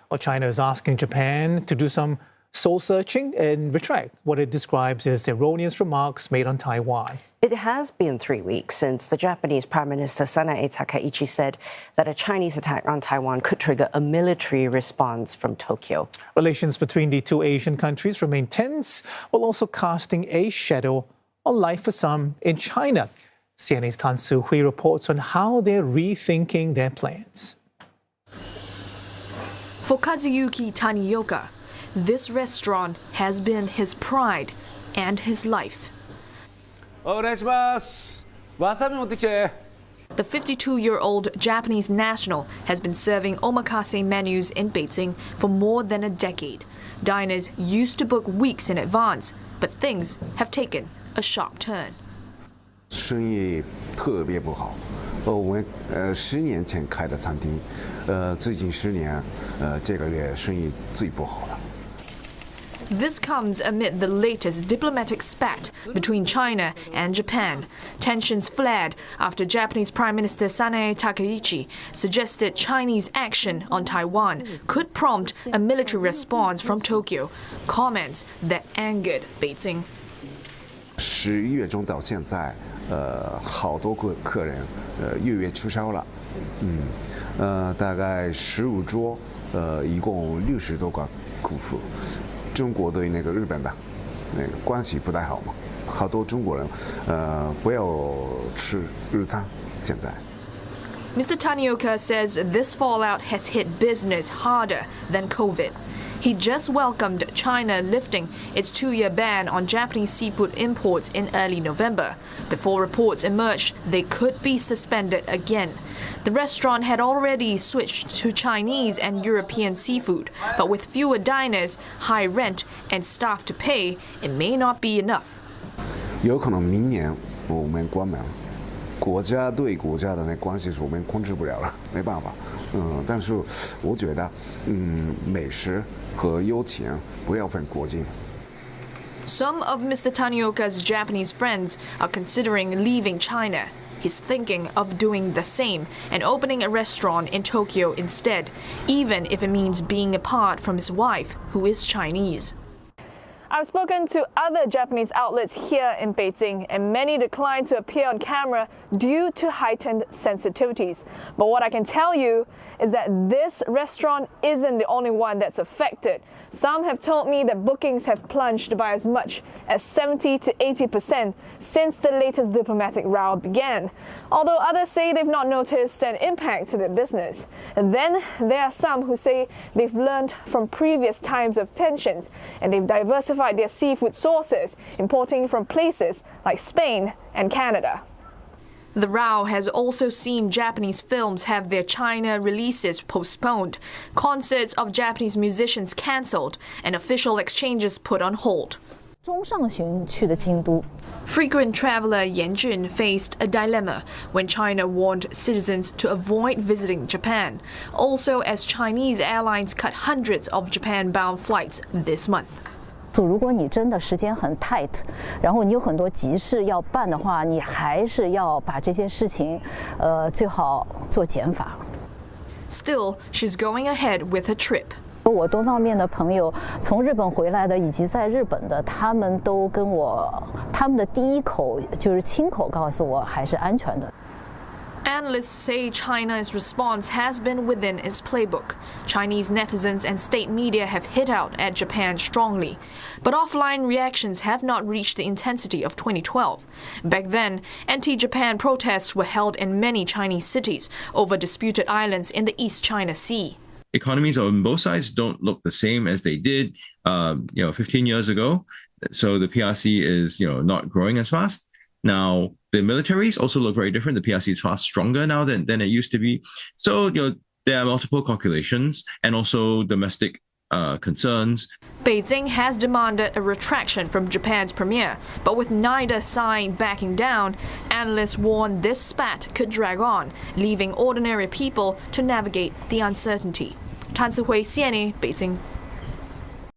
Well, China is asking Japan to do some soul-searching and retract what it describes as erroneous remarks made on Taiwan. It has been 3 weeks since the Japanese Prime Minister Sanae Takaichi said that a Chinese attack on Taiwan could trigger a military response from Tokyo. Relations between the two Asian countries remain tense, while also casting a shadow on life for some in China. CNA's Tan Soo-hui reports on how they're rethinking their plans. For Kazuyuki Tanioka, this restaurant has been his pride and his life. The 52-year-old Japanese national has been serving omakase menus in Beijing for more than a decade. Diners used to book weeks in advance, but things have taken a sharp turn. 生意特别不好，我们10年前开的餐厅，最近10年，这个月生意最不好了。 This comes amid the latest diplomatic spat between China and Japan. Tensions flared after Japanese Prime Minister Sanae Takaichi suggested Chinese action on Taiwan could prompt a military response from Tokyo, comments that angered Beijing. 11月中到现在，好多个客人预约取消了，大概15桌，一共60多个客户。 中国对那个日本的那个关系不太好嘛，好多中国人不要吃日餐。现在 Mr. Tanioka says this fallout has hit business harder than COVID. He just welcomed China lifting its 2-year ban on Japanese seafood imports in early November. Before reports emerged, they could be suspended again. The restaurant had already switched to Chinese and European seafood, but with fewer diners, high rent, and staff to pay, it may not be enough. 有可能明年我们关门，国家对国家的那关系是我们控制不了了，没办法。但是我觉得，美食和友情不要分国境。 Some of Mr. Tanioka's Japanese friends are considering leaving China. He's thinking of doing the same and opening a restaurant in Tokyo instead, even if it means being apart from his wife, who is Chinese. I've spoken to other Japanese outlets here in Beijing, and many declined to appear on camera due to heightened sensitivities. But what I can tell you is that this restaurant isn't the only one that's affected. Some have told me that bookings have plunged by as much as 70 to 80% since the latest diplomatic row began, although others say they've not noticed an impact to their business. And then there are some who say they've learned from previous times of tensions and they've diversified their seafood sources, importing from places like Spain and Canada. The row has also seen Japanese films have their China releases postponed, concerts of Japanese musicians cancelled, and official exchanges put on hold. 中上旬去的京都。 Frequent traveler Yan Jun faced a dilemma when China warned citizens to avoid visiting Japan, also as Chinese airlines cut hundreds of Japan-bound flights this month. 如果你真的时间很 tight， 然后你有很多急事要办的话，你还是要把这些事情，最好做减法。Still, she's going ahead with her trip. 我多方面的朋友，从日本回来的以及在日本的，他们都跟我，他们的第一口就是亲口告诉我还是安全的。 Analysts say China's response has been within its playbook. Chinese netizens and state media have hit out at Japan strongly. But offline reactions have not reached the intensity of 2012. Back then, anti-Japan protests were held in many Chinese cities over disputed islands in the East China Sea. Economies on both sides don't look the same as they did, 15 years ago. So the PRC is, not growing as fast. Now, the militaries also look very different. The PRC is far stronger now than it used to be. So, there are multiple calculations and also domestic concerns. Beijing has demanded a retraction from Japan's premier, but with neither side backing down, analysts warn this spat could drag on, leaving ordinary people to navigate the uncertainty. Tan Soo-hui, CNA, Beijing.